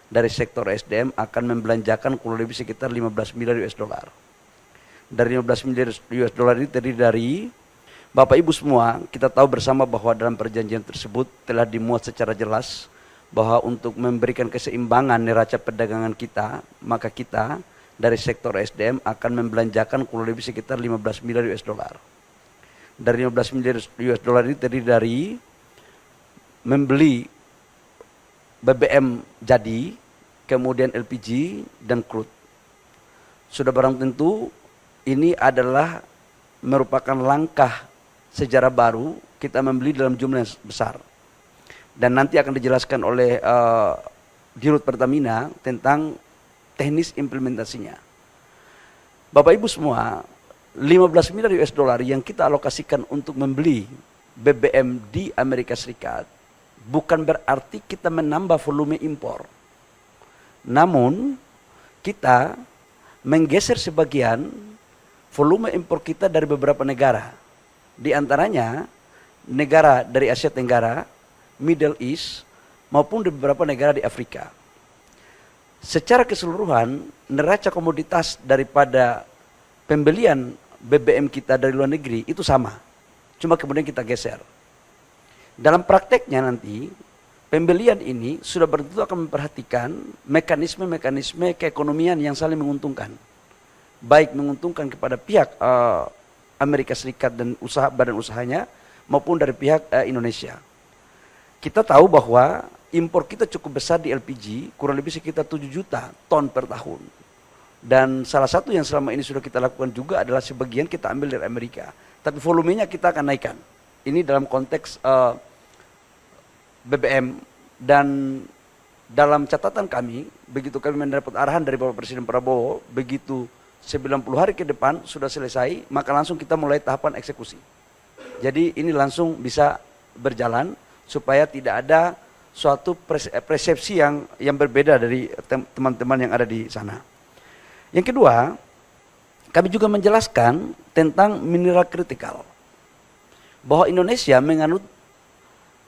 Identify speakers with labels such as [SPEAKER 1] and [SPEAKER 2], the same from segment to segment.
[SPEAKER 1] dari sektor SDM akan membelanjakan kurang lebih sekitar 15 miliar US dollar. Dari 15 miliar US dollar ini terdiri dari Bapak Ibu semua, kita tahu bersama bahwa dalam perjanjian tersebut telah dimuat secara jelas bahwa untuk memberikan keseimbangan neraca perdagangan kita, maka kita dari sektor SDM akan membelanjakan kurang lebih sekitar 15 miliar US dollar. Dari 15 miliar US dollar ini terdiri dari membeli BBM jadi, kemudian LPG dan crude. Sudah barang tentu ini adalah merupakan langkah sejarah baru kita membeli dalam jumlah yang besar. Dan nanti akan dijelaskan oleh Dirut Pertamina tentang teknis implementasinya. Bapak Ibu semua, 15 miliar US dollar yang kita alokasikan untuk membeli BBM di Amerika Serikat bukan berarti kita menambah volume impor. Namun kita menggeser sebagian volume impor kita dari beberapa negara. Di antaranya negara dari Asia Tenggara, Middle East, maupun di beberapa negara di Afrika. Secara keseluruhan, neraca komoditas daripada pembelian BBM kita dari luar negeri itu sama. Cuma kemudian kita geser. Dalam prakteknya nanti, pembelian ini sudah tentu akan memperhatikan mekanisme-mekanisme keekonomian yang saling menguntungkan. Baik menguntungkan kepada pihak Amerika Serikat dan badan usahanya maupun dari pihak Indonesia. Kita tahu bahwa impor kita cukup besar di LPG, kurang lebih sekitar 7 juta ton per tahun. Dan salah satu yang selama ini sudah kita lakukan juga adalah sebagian kita ambil dari Amerika. Tapi volumenya kita akan naikkan. Ini dalam konteks BBM, dan dalam catatan kami, begitu kami mendapat arahan dari Bapak Presiden Prabowo, begitu 90 hari ke depan sudah selesai, maka langsung kita mulai tahapan eksekusi. Jadi ini langsung bisa berjalan supaya tidak ada suatu persepsi yang berbeda dari teman-teman yang ada di sana. Yang kedua, kami juga menjelaskan tentang mineral kritikal. Bahwa Indonesia menganut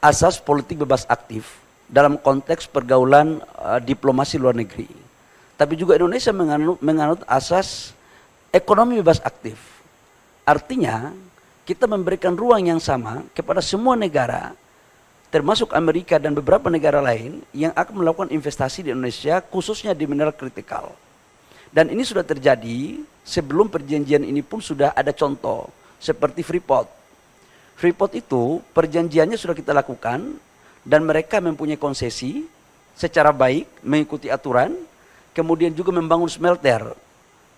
[SPEAKER 1] asas politik bebas aktif dalam konteks pergaulan diplomasi luar negeri. Tapi juga Indonesia menganut asas ekonomi bebas aktif. Artinya kita memberikan ruang yang sama kepada semua negara, termasuk Amerika dan beberapa negara lain yang akan melakukan investasi di Indonesia, khususnya di mineral kritikal. Dan ini sudah terjadi sebelum perjanjian ini pun sudah ada contoh, seperti Freeport. Freeport itu perjanjiannya sudah kita lakukan dan mereka mempunyai konsesi secara baik, mengikuti aturan, kemudian juga membangun smelter,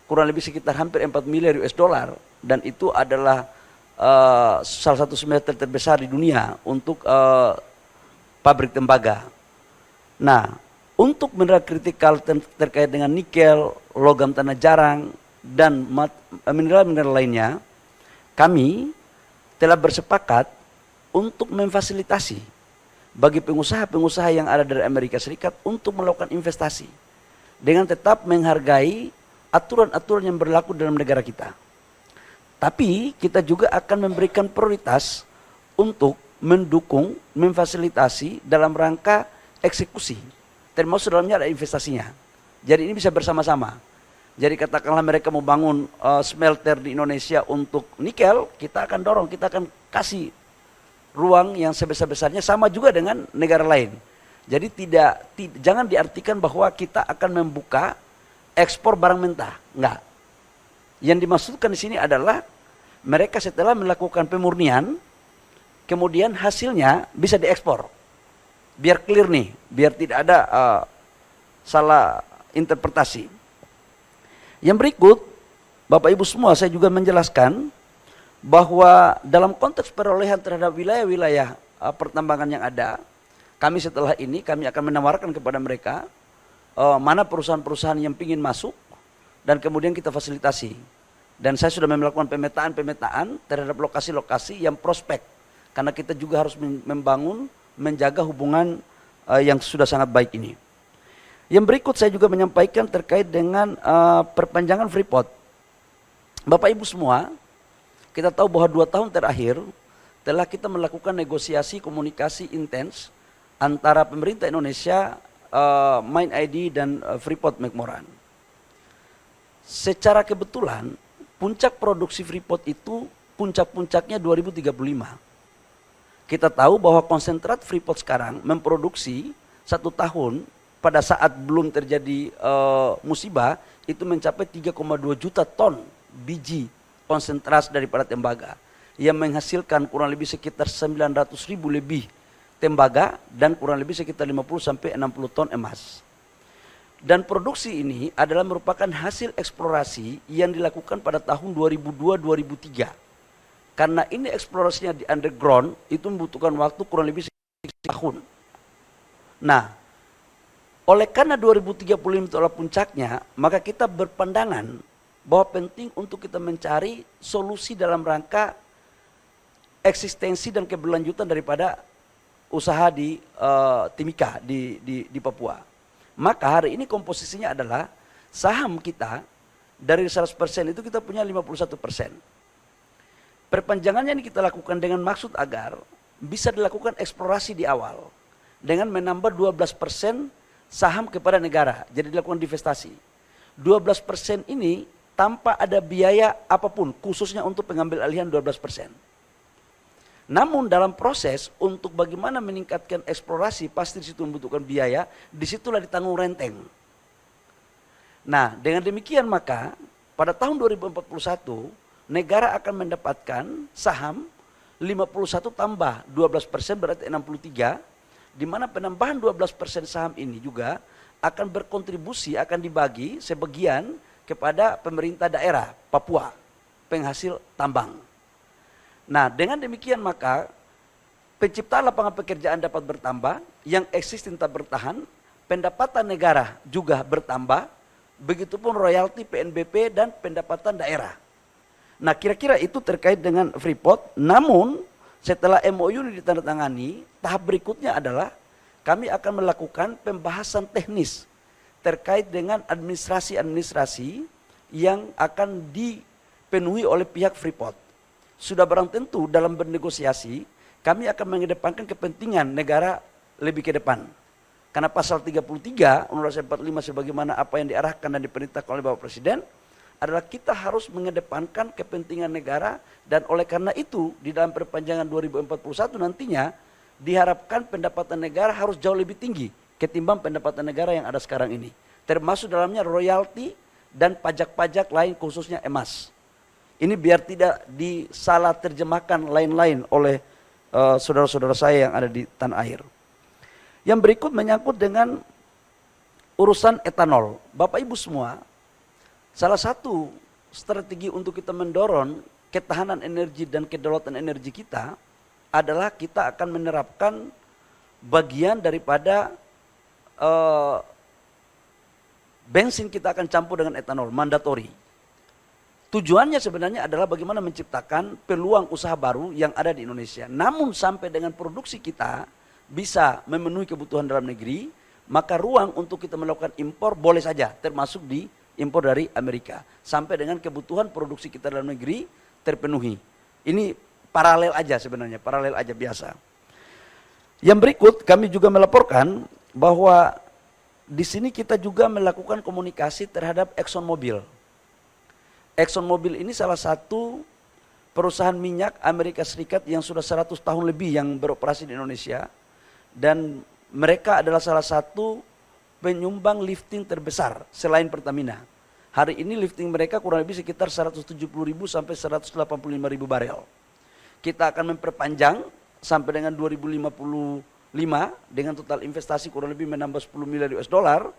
[SPEAKER 1] kurang lebih sekitar hampir 4 miliar US dollar, dan itu adalah salah satu smelter terbesar di dunia untuk pabrik tembaga. Nah, untuk mineral kritikal terkait dengan nikel, logam tanah jarang, dan mineral-mineral lainnya, kami telah bersepakat untuk memfasilitasi bagi pengusaha-pengusaha yang ada dari Amerika Serikat untuk melakukan investasi dengan tetap menghargai aturan-aturan yang berlaku dalam negara kita. Tapi kita juga akan memberikan prioritas untuk mendukung, memfasilitasi dalam rangka eksekusi, termasuk dalamnya ada investasinya. Jadi ini bisa bersama-sama. Jadi katakanlah mereka mau bangun smelter di Indonesia untuk nikel, kita akan dorong, kita akan kasih ruang yang sebesar-besarnya, sama juga dengan negara lain. Jadi jangan diartikan bahwa kita akan membuka ekspor barang mentah, enggak. Yang dimaksudkan di sini adalah mereka setelah melakukan pemurnian, kemudian hasilnya bisa diekspor. Biar clear nih, biar tidak ada salah interpretasi. Yang berikut, Bapak Ibu semua, saya juga menjelaskan bahwa dalam konteks perolehan terhadap wilayah-wilayah pertambangan yang ada, kami setelah ini kami akan menawarkan kepada mereka mana perusahaan-perusahaan yang ingin masuk dan kemudian kita fasilitasi. Dan saya sudah melakukan pemetaan terhadap lokasi-lokasi yang prospek, karena kita juga harus membangun, menjaga hubungan yang sudah sangat baik ini. Yang berikut saya juga menyampaikan terkait dengan perpanjangan Freeport. Bapak Ibu semua, kita tahu bahwa 2 tahun terakhir telah kita melakukan negosiasi komunikasi intens antara pemerintah Indonesia Mine ID dan Freeport-McMoRan. Secara kebetulan puncak produksi Freeport itu puncak-puncaknya 2035. Kita tahu bahwa konsentrat Freeport sekarang memproduksi 1 tahun pada saat belum terjadi musibah itu mencapai 3,2 juta ton biji konsentrat daripada tembaga yang menghasilkan kurang lebih sekitar 900.000 lebih tembaga dan kurang lebih sekitar 50 sampai 60 ton emas. Dan produksi ini adalah merupakan hasil eksplorasi yang dilakukan pada tahun 2002-2003. Karena ini eksplorasinya di underground itu membutuhkan waktu kurang lebih 1 tahun. Nah, oleh karena 2035 itu adalah puncaknya, maka kita berpandangan bahwa penting untuk kita mencari solusi dalam rangka eksistensi dan keberlanjutan daripada usaha di Timika di Papua. Maka hari ini komposisinya adalah saham kita dari 100% itu kita punya 51%. Perpanjangannya ini kita lakukan dengan maksud agar bisa dilakukan eksplorasi di awal dengan menambah 12% saham kepada negara. Jadi dilakukan divestasi. 12% ini tanpa ada biaya apapun, khususnya untuk pengambil alihan 12%. Namun dalam proses untuk bagaimana meningkatkan eksplorasi pasti di situ membutuhkan biaya, disitulah ditanggung renteng. Nah dengan demikian maka pada tahun 2041 negara akan mendapatkan saham 51 tambah 12% berarti 63, di mana penambahan 12% saham ini juga akan berkontribusi, akan dibagi sebagian kepada pemerintah daerah Papua, penghasil tambang. Nah dengan demikian maka penciptaan lapangan pekerjaan dapat bertambah, yang existing tetap bertahan, pendapatan negara juga bertambah, begitupun royalti PNBP dan pendapatan daerah. Nah kira-kira itu terkait dengan Freeport. Namun setelah MOU ini ditandatangani, tahap berikutnya adalah kami akan melakukan pembahasan teknis terkait dengan administrasi-administrasi yang akan dipenuhi oleh pihak Freeport. Sudah barang tentu dalam bernegosiasi kami akan mengedepankan kepentingan negara lebih ke depan. Karena pasal 33 Undang-Undang 45 sebagaimana apa yang diarahkan dan diperintahkan oleh Bapak Presiden adalah kita harus mengedepankan kepentingan negara, dan oleh karena itu di dalam perpanjangan 2041 nantinya diharapkan pendapatan negara harus jauh lebih tinggi ketimbang pendapatan negara yang ada sekarang ini. Termasuk dalamnya royalti dan pajak-pajak lain khususnya emas. Ini biar tidak disalah terjemahkan lain-lain oleh saudara-saudara saya yang ada di tanah air. Yang berikut menyangkut dengan urusan etanol. Bapak Ibu semua, salah satu strategi untuk kita mendorong ketahanan energi dan kedaulatan energi kita adalah kita akan menerapkan bagian daripada bensin kita akan campur dengan etanol, mandatori. Tujuannya sebenarnya adalah bagaimana menciptakan peluang usaha baru yang ada di Indonesia. Namun sampai dengan produksi kita bisa memenuhi kebutuhan dalam negeri, maka ruang untuk kita melakukan impor boleh saja, termasuk di impor dari Amerika. Sampai dengan kebutuhan produksi kita dalam negeri terpenuhi. Ini paralel aja sebenarnya, paralel aja biasa. Yang berikut kami juga melaporkan bahwa di sini kita juga melakukan komunikasi terhadap ExxonMobil. ExxonMobil ini salah satu perusahaan minyak Amerika Serikat yang sudah 100 tahun lebih yang beroperasi di Indonesia. Dan mereka adalah salah satu penyumbang lifting terbesar selain Pertamina. Hari ini lifting mereka kurang lebih sekitar 170.000 sampai 185.000 barel. Kita akan memperpanjang sampai dengan 2055 dengan total investasi kurang lebih menambah 10 miliar US dollar.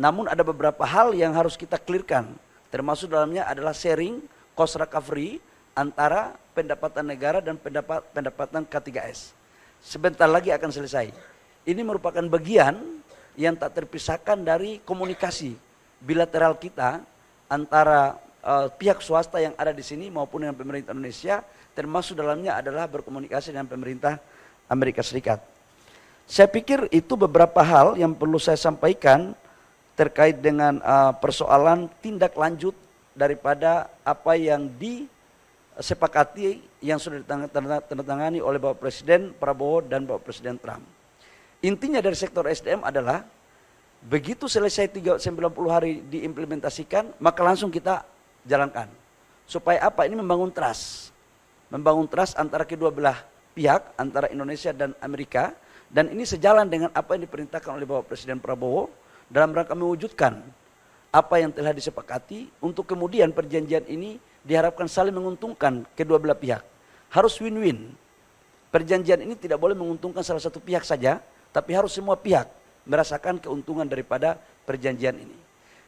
[SPEAKER 1] Namun ada beberapa hal yang harus kita clearkan. Termasuk dalamnya adalah sharing cost recovery antara pendapatan negara dan pendapatan K3S. Sebentar lagi akan selesai. Ini merupakan bagian yang tak terpisahkan dari komunikasi bilateral kita antara pihak swasta yang ada di sini maupun dengan pemerintah Indonesia, termasuk dalamnya adalah berkomunikasi dengan pemerintah Amerika Serikat. Saya pikir itu beberapa hal yang perlu saya sampaikan terkait dengan persoalan tindak lanjut daripada apa yang disepakati yang sudah ditandatangani oleh Bapak Presiden Prabowo dan Bapak Presiden Trump. Intinya dari sektor SDM adalah begitu selesai 90 hari diimplementasikan, maka langsung kita jalankan. Supaya apa? Ini membangun trust. Membangun trust antara kedua belah pihak, antara Indonesia dan Amerika. Dan ini sejalan dengan apa yang diperintahkan oleh Bapak Presiden Prabowo dalam rangka mewujudkan apa yang telah disepakati untuk kemudian perjanjian ini diharapkan saling menguntungkan kedua belah pihak. Harus win-win. Perjanjian ini tidak boleh menguntungkan salah satu pihak saja, tapi harus semua pihak merasakan keuntungan daripada perjanjian ini.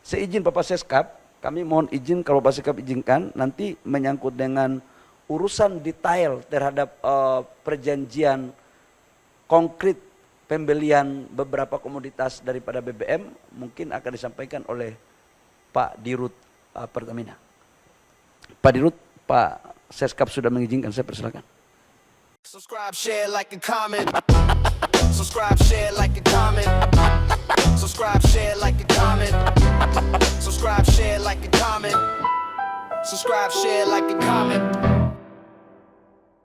[SPEAKER 1] Seizin Bapak Seskap, kami mohon izin kalau Bapak Seskap izinkan, nanti menyangkut dengan urusan detail terhadap perjanjian konkret pembelian beberapa komoditas daripada BBM mungkin akan disampaikan oleh Pak Dirut Pertamina. Pak Dirut, Pak Seskap sudah mengizinkan, saya persilakan.
[SPEAKER 2] Subscribe, share, like, and comment. Subscribe, share, like, and comment. Subscribe, share, like, and comment. Subscribe, share, like, and comment. Subscribe, share, like, and comment.